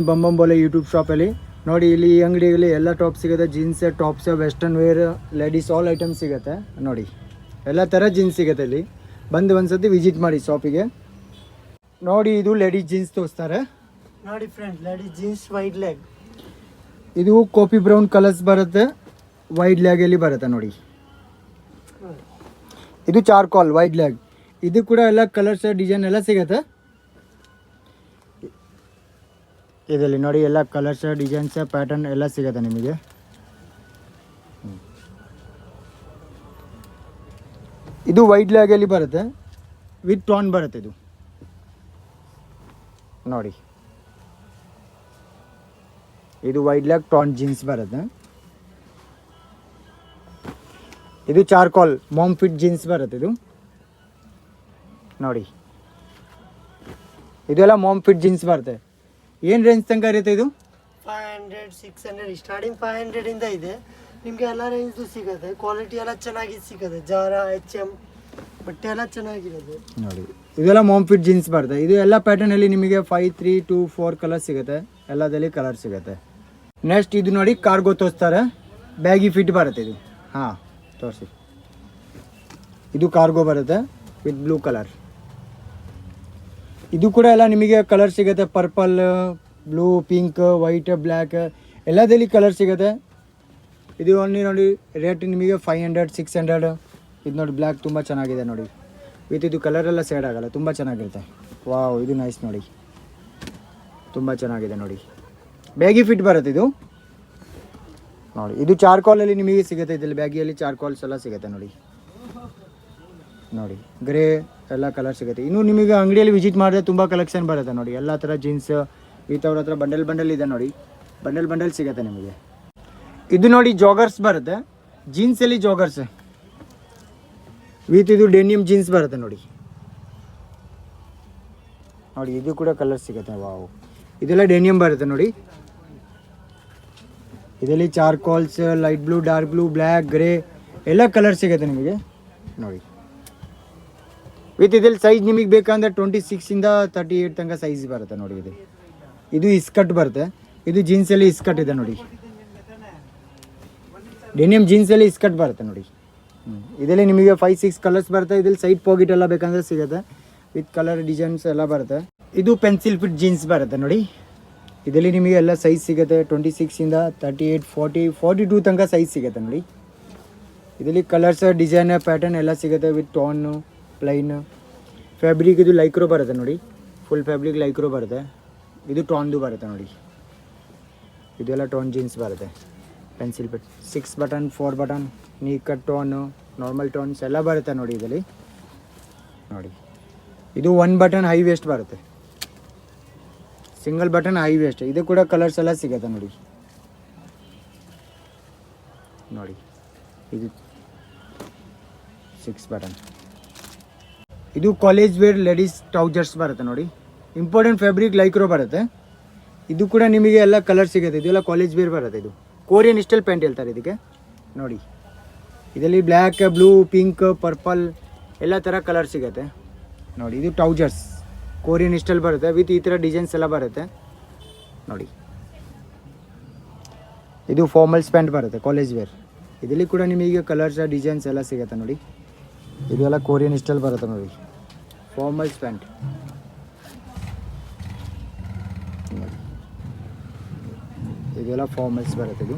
Bambambole YouTube ಶಾಪಲ್ಲಿ ನೋಡಿ. ಇಲ್ಲಿ ಈ ಅಂಗಡಿಯಲ್ಲಿ ಎಲ್ಲ ಟಾಪ್ ಸಿಗುತ್ತೆ. Jeans tops, western wear, ladies all item ಸಿಗುತ್ತೆ ನೋಡಿ. ಎಲ್ಲ ಥರ ಜೀನ್ಸ್ ಸಿಗುತ್ತೆ ಇಲ್ಲಿ. ಬಂದು ಒಂದ್ಸತಿ ವಿಸಿಟ್ ಮಾಡಿ ಶಾಪಿಗೆ. ನೋಡಿ ಇದು ಲೇಡೀಸ್ ಜೀನ್ಸ್ ತೋರಿಸ್ತಾರೆ ನೋಡಿ friends. Ladies jeans wide leg. ಇದು ಕಾಫಿ ಬ್ರೌನ್ ಕಲರ್ಸ್ ಬರುತ್ತೆ, ವೈಡ್ ಲ್ಯಾಗಲ್ಲಿ ಬರುತ್ತೆ ನೋಡಿ. ಇದು ಚಾರ್ಕೋಲ್ ವೈಡ್ ಲ್ಯಾಗ್. ಇದು ಕೂಡ ಎಲ್ಲ ಕಲರ್ಸ್ ಡಿಸೈನ್ ಎಲ್ಲ ಸಿಗುತ್ತೆ ಇದರಲ್ಲಿ ನೋಡಿ. ಎಲ್ಲ ಕಲರ್ಸ್ ಡಿಸೈನ್ಸ್ ಪ್ಯಾಟರ್ನ್ ಎಲ್ಲ ಸಿಗುತ್ತೆ ನಿಮಗೆ. ಇದು ವೈಡ್ ಲ್ಯಾಗಲ್ಲಿ ಬರುತ್ತೆ, ವಿತ್ ಟಾನ್ ಬರುತ್ತೆ ಇದು ನೋಡಿ. ಇದು ವೈಡ್ ಲ್ಯಾಗ್ ಟಾನ್ ಜೀನ್ಸ್ ಬರುತ್ತೆ. ಇದು ಚಾರ್ಕೋಲ್ ಮಾಮ್ ಫಿಟ್ ಜೀನ್ಸ್ ಬರುತ್ತೆ ಇದು ನೋಡಿ. ಇದೆಲ್ಲ ಮಾಮ್ ಫಿಟ್ ಜೀನ್ಸ್ ಬರುತ್ತೆ. ಏನು ರೇಂಜ್ ತನಕ ಇರುತ್ತೆ ಇದು? 500 600 ಸ್ಟಾರ್ಟಿಂಗ್ 500 ಇಂದ ಇದೆ. ನಿಮಗೆ ಎಲ್ಲ ರೇಂಜ್ ಸಿಗುತ್ತೆ. ಕ್ವಾಲಿಟಿ ಎಲ್ಲ ಚೆನ್ನಾಗಿ ಸಿಗುತ್ತೆ. ಜಾರಾ, HM ಬಟ್ಟೆ ಎಲ್ಲ ಚೆನ್ನಾಗಿರುತ್ತೆ ನೋಡಿ. ಇದೆಲ್ಲ ಮಾಮ್ ಫಿಟ್ ಜೀನ್ಸ್ ಬರುತ್ತೆ. ಇದು ಎಲ್ಲ ಪ್ಯಾಟರ್ನಲ್ಲಿ ನಿಮಗೆ 5, 3, 2, 4 ಕಲರ್ ಸಿಗುತ್ತೆ. ಎಲ್ಲದಲ್ಲಿ ಕಲರ್ ಸಿಗುತ್ತೆ. ನೆಕ್ಸ್ಟ್ ಇದು ನೋಡಿ ಕಾರ್ಗೋ ತೋರಿಸ್ತಾರೆ. ಬ್ಯಾಗಿ ಫಿಟ್ ಬರುತ್ತೆ ಇದು. ಹಾಂ ತೋರಿಸಿ. ಇದು ಕಾರ್ಗೋ ಬರುತ್ತೆ ವಿತ್ ಬ್ಲೂ ಕಲರ್. ಇದು ಕೂಡ ಎಲ್ಲ ನಿಮಗೆ ಕಲರ್ ಸಿಗುತ್ತೆ. Purple, blue, pink, white, black ಎಲ್ಲದಲ್ಲಿ ಕಲರ್ ಸಿಗುತ್ತೆ. ಇದು ಓನ್ಲಿ ನೋಡಿ ರೇಟ್ ನಿಮಗೆ 500 600. ಇದು ನೋಡಿ ಬ್ಲ್ಯಾಕ್ ತುಂಬ ಚೆನ್ನಾಗಿದೆ ನೋಡಿ. ವಿತ್ ಇದು ಕಲರೆಲ್ಲ ಸೇಡ್ ಆಗೋಲ್ಲ, ತುಂಬ ಚೆನ್ನಾಗಿರುತ್ತೆ. ವಾವ್ ಇದು ನೈಸ್ ನೋಡಿ, ತುಂಬ ಚೆನ್ನಾಗಿದೆ ನೋಡಿ. ಬ್ಯಾಗಿ ಫಿಟ್ ಬರುತ್ತೆ ಇದು ನೋಡಿ. ಇದು ಚಾರ್ಕೋಲಲ್ಲಿ ನಿಮಗೆ ಸಿಗುತ್ತೆ. ಇದರಲ್ಲಿ ಬ್ಯಾಗಿಯಲ್ಲಿ ಚಾರ್ಕೋಲ್ಸ್ ಎಲ್ಲ ಸಿಗುತ್ತೆ ನೋಡಿ. ನೋಡಿ ಗ್ರೇ ಎಲ್ಲ ಕಲರ್ ಸಿಗುತ್ತೆ. ಇನ್ನು ನಿಮಗೆ ಅಂಗಡಿಯಲ್ಲಿ ವಿಸಿಟ್ ಮಾಡಿದ್ರೆ ತುಂಬ ಕಲೆಕ್ಷನ್ ಬರುತ್ತೆ ನೋಡಿ. ಎಲ್ಲ ಥರ ಜೀನ್ಸ್ ವಿತ್ ಅವ್ರ ಹತ್ರ ಬಂಡಲ್ ಇದೆ ನೋಡಿ. ಬಂಡಲ್ ಸಿಗುತ್ತೆ ನಿಮಗೆ. ಇದು ನೋಡಿ ಜಾಗರ್ಸ್ ಬರುತ್ತೆ. ಜೀನ್ಸಲ್ಲಿ ಜಾಗರ್ಸ್ ವಿತ್ ಇದು ಡೆನಿಮ್ ಜೀನ್ಸ್ ಬರುತ್ತೆ ನೋಡಿ. ನೋಡಿ ಇದು ಕೂಡ ಕಲರ್ ಸಿಗುತ್ತೆ. ವಾವ್ ಇದೆಲ್ಲ ಡೆನಿಮ್ ಬರುತ್ತೆ ನೋಡಿ. ಇದರಲ್ಲಿ charcoals, light blue, dark blue, black, grey ಎಲ್ಲ ಕಲರ್ ಸಿಗುತ್ತೆ ನಿಮಗೆ ನೋಡಿ. ವಿತ್ ಇದ್ರಲ್ಲಿ ಸೈಜ್ ನಿಮಗೆ ಬೇಕಂದ್ರೆ 26 ಇಂದ 38 ತನಕ ಸೈಜ್ ಬರುತ್ತೆ ನೋಡಿ. ಇದು ಇಸ್ಕಟ್ ಬರುತ್ತೆ. ಇದು ಜೀನ್ಸಲ್ಲಿ ಇಸ್ಕಟ್ ಇದೆ ನೋಡಿ. ಡೆನಿಮ್ ಜೀನ್ಸಲ್ಲಿ ಇಸ್ಕಟ್ ಬರುತ್ತೆ ನೋಡಿ. ಇದರಲ್ಲಿ ನಿಮಗೆ 5-6 ಕಲರ್ಸ್ ಬರುತ್ತೆ. ಇದ್ರಲ್ಲಿ ಸೈಡ್ ಪಾಕೆಟ್ ಎಲ್ಲ ಬೇಕಂದ್ರೆ ಸಿಗುತ್ತೆ. ವಿತ್ ಕಲರ್ ಡಿಸೈನ್ಸ್ ಎಲ್ಲ ಬರುತ್ತೆ. ಇದು ಪೆನ್ಸಿಲ್ ಫಿಟ್ ಜೀನ್ಸ್ ಬರುತ್ತೆ ನೋಡಿ. ಇದರಲ್ಲಿ ನಿಮಗೆ ಎಲ್ಲ ಸೈಜ್ ಸಿಗುತ್ತೆ. 26 ಇಂದ 38, 40, 42 ತನಕ ಸೈಜ್ ಸಿಗುತ್ತೆ ನೋಡಿ. ಇದರಲ್ಲಿ ಕಲರ್ಸ್, ಡಿಸೈನ್, ಪ್ಯಾಟರ್ನ್ ಎಲ್ಲ ಸಿಗುತ್ತೆ. With tone, plain fabric. ಇದು ಲೈಕ್ರೋ ಬರುತ್ತೆ ನೋಡಿ. ಫುಲ್ ಫ್ಯಾಬ್ರಿಕ್ ಲೈಕ್ರೋ ಬರುತ್ತೆ. ಇದು ಟೋನ್ದು ಬರುತ್ತೆ ನೋಡಿ. ಇದೆಲ್ಲ ಟೋನ್ ಜೀನ್ಸ್ ಬರುತ್ತೆ. ಪೆನ್ಸಿಲ್ ಫಿಟ್ 6 ಬಟನ್, 4 ಬಟನ್, ನೀ ಕಟ್ ಟೋನು, ನಾರ್ಮಲ್ ಟೋನ್ಸ್ ಎಲ್ಲ ಬರುತ್ತೆ ನೋಡಿ. ಇದರಲ್ಲಿ ನೋಡಿ ಇದು 1 ಬಟನ್ ಹೈ ವೇಸ್ಟ್ ಬರುತ್ತೆ. Single button high waste. ಇದು ಕೂಡ ಕಲರ್ಸ್ ಎಲ್ಲ ಸಿಗುತ್ತೆ ನೋಡಿ. ನೋಡಿ ಇದು 6 ಬಟನ್. ಇದು ಕಾಲೇಜ್ ವೇರ್ ಲೇಡೀಸ್ ಟ್ರೌಸರ್ಸ್ ಬರುತ್ತೆ ನೋಡಿ. ಇಂಪಾರ್ಟೆಂಟ್ ಫ್ಯಾಬ್ರಿಕ್ ಲೈಕ್ರೋ ಬರುತ್ತೆ. ಇದು ಕೂಡ ನಿಮಗೆ ಎಲ್ಲ ಕಲರ್ ಸಿಗುತ್ತೆ. ಇದೆಲ್ಲ ಕಾಲೇಜ್ ವೇರ್ ಬರುತ್ತೆ. ಇದು ಕೊರಿಯನ್ ಸ್ಟೈಲ್ ಪ್ಯಾಂಟ್ ಹೇಳ್ತಾರೆ ಇದಕ್ಕೆ ನೋಡಿ. ಇದರಲ್ಲಿ ಬ್ಲ್ಯಾಕ್, ಬ್ಲೂ, ಪಿಂಕ್, ಪರ್ಪಲ್ ಎಲ್ಲ ಥರ ಕಲರ್ ಸಿಗುತ್ತೆ ನೋಡಿ. ಇದು ಟ್ರೌಸರ್ಸ್ ಕೊರಿಯನ್ ಸ್ಟೈಲ್ ಬರುತ್ತೆ. ವಿತ್ ಈ ಥರ ಡಿಸೈನ್ಸ್ ಎಲ್ಲ ಬರುತ್ತೆ ನೋಡಿ. ಇದು ಫಾರ್ಮಲ್ಸ್ ಪ್ಯಾಂಟ್ ಬರುತ್ತೆ ಕಾಲೇಜ್ ವೇರ್. ಇದರಲ್ಲಿ ಕೂಡ ನಿಮಗೆ ಕಲರ್ಸ್, ಡಿಸೈನ್ಸ್ ಎಲ್ಲ ಸಿಗುತ್ತೆ ನೋಡಿ. ಇದೆಲ್ಲ ಕೊರಿಯನ್ ಸ್ಟೈಲ್ ಬರುತ್ತೆ ನೋಡಿ. ಫಾರ್ಮಲ್ಸ್ ಪ್ಯಾಂಟ್ ಇದೆಲ್ಲ ಫಾರ್ಮಲ್ಸ್ ಬರುತ್ತೆ ಇದು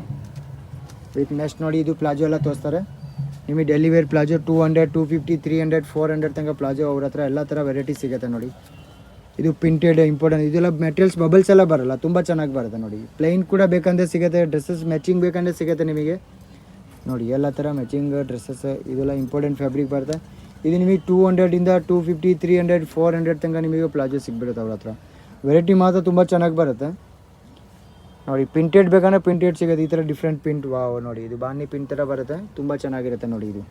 ವಿತ್ ನೆಕ್ಸ್ಟ್ ನೋಡಿ. ಇದು ಪ್ಲಾಜೋ ಎಲ್ಲ ತೋರಿಸ್ತಾರೆ ನಿಮಗೆ. ಡೆಲ್ಲಿ ವೇರ್ ಪ್ಲಾಜೋ 200, 250, 300, 400 ತನಕ ಪ್ಲಾಜೋ ಅವ್ರ ಹತ್ರ ಎಲ್ಲ ಥರ ವೆರೈಟಿ ಸಿಗುತ್ತೆ ನೋಡಿ. ಇದು ಪ್ರಿಂಟೆಡ್ ಇಂಪಾರ್ಟೆಂಟ್. ಇದೆಲ್ಲ ಮೆಟೀರಿಯಲ್ಸ್ ಬಬಲ್ಸ್ ಎಲ್ಲ ಬರೋಲ್ಲ, ತುಂಬ ಚೆನ್ನಾಗಿ ಬರುತ್ತೆ ನೋಡಿ. ಪ್ಲೈನ್ ಕೂಡ ಬೇಕಂದ್ರೆ ಸಿಗುತ್ತೆ. ಡ್ರೆಸ್ಸಸ್ ಮ್ಯಾಚಿಂಗ್ ಬೇಕಂದ್ರೆ ಸಿಗುತ್ತೆ ನಿಮಗೆ ನೋಡಿ. ಎಲ್ಲ ಥರ ಮ್ಯಾಚಿಂಗ್ ಡ್ರೆಸ್ಸಸ್ ಇದೆಲ್ಲ ಇಂಪಾರ್ಟೆಂಟ್ ಫ್ಯಾಬ್ರಿಕ್ ಬರುತ್ತೆ. ಇದು ನಿಮಗೆ 200 ಇಂದ 250, 300, 400 ತನಕ ನಿಮಗೆ ಪ್ಲಾಜೋ ಸಿಗ್ಬಿಡುತ್ತೆ ಅವ್ರ ಹತ್ರ. ವೆರೈಟಿ ಮಾತ್ರ ತುಂಬ ಚೆನ್ನಾಗಿ ಬರುತ್ತೆ ನೋಡಿ. ಪ್ರಿಂಟೆಡ್ ಬೇಕಂದ್ರೆ ಪ್ರಿಂಟೆಡ್ ಸಿಗುತ್ತೆ. ಈ ಥರ ಡಿಫ್ರೆಂಟ್ ಪ್ರಿಂಟ್. ವಾವ್ ನೋಡಿ ಇದು ಬಾನಿ ಪ್ರಿಂಟ್ ಥರ ಬರುತ್ತೆ. ತುಂಬ ಚೆನ್ನಾಗಿರುತ್ತೆ ನೋಡಿ. ಇದು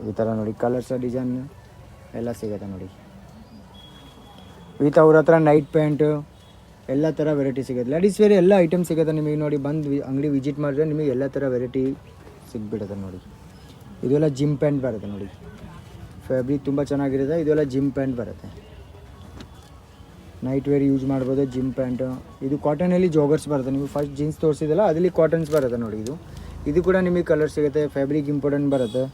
ಈ ಥರ ನೋಡಿ ಕಲರ್ಸ್, ಡಿಸೈನ್ ಎಲ್ಲ ಸಿಗುತ್ತೆ ನೋಡಿ. ವಿತ್ ಅವ್ರ ಹತ್ರ ನೈಟ್ ಪ್ಯಾಂಟ್ ಎಲ್ಲ ಥರ ವೆರೈಟಿ ಸಿಗುತ್ತೆ. ಲೇಡೀಸ್ ವೇರ್ ಎಲ್ಲ ಐಟಮ್ ಸಿಗುತ್ತೆ ನಿಮಗೆ ನೋಡಿ. ಬಂದು ಅಂಗಡಿ ವಿಸಿಟ್ ಮಾಡಿದ್ರೆ ನಿಮಗೆ ಎಲ್ಲ ಥರ ವೆರೈಟಿ ಸಿಗ್ಬಿಡುತ್ತೆ ನೋಡಿ. ಇದೆಲ್ಲ ಜಿಮ್ ಪ್ಯಾಂಟ್ ಬರುತ್ತೆ ನೋಡಿ. ಫ್ಯಾಬ್ರಿಕ್ ತುಂಬ ಚೆನ್ನಾಗಿರುತ್ತೆ. ಇದೆಲ್ಲ ಜಿಮ್ ಪ್ಯಾಂಟ್ ಬರುತ್ತೆ ನೈಟ್ ವೇರ್ ಯೂಸ್ ಮಾಡ್ಬೋದು. ಜಿಮ್ ಪ್ಯಾಂಟು ಇದು ಕಾಟನಲ್ಲಿ ಜಾಗರ್ಸ್ ಬರುತ್ತೆ. ನೀವು ಫಸ್ಟ್ ಜೀನ್ಸ್ ತೋರಿಸಿದಲ್ಲ ಅದಲ್ಲಿ ಕಾಟನ್ಸ್ ಬರುತ್ತೆ ನೋಡಿ. ಇದು ಕೂಡ ನಿಮಗೆ ಕಲರ್ ಸಿಗುತ್ತೆ. ಫ್ಯಾಬ್ರಿಕ್ ಇಂಪಾರ್ಟೆಂಟ್ ಬರುತ್ತೆ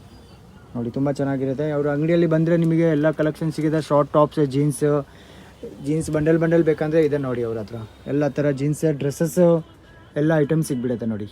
ನೋಡಿ, ತುಂಬ ಚೆನ್ನಾಗಿರುತ್ತೆ. ಅವ್ರ ಅಂಗಡಿಯಲ್ಲಿ ಬಂದರೆ ನಿಮಗೆ ಎಲ್ಲ ಕಲೆಕ್ಷನ್ ಸಿಗುತ್ತೆ. ಶಾರ್ಟ್ ಟಾಪ್ಸ್, ಜೀನ್ಸ್ ಬಂಡಲ್ ಬೇಕಂದರೆ ಇದೆ ನೋಡಿ ಅವ್ರ ಹತ್ರ. ಎಲ್ಲ ಥರ ಜೀನ್ಸ್ ಡ್ರೆಸ್ಸಸ್ ಎಲ್ಲ ಐಟಮ್ ಸಿಗ್ಬಿಡುತ್ತೆ ನೋಡಿ.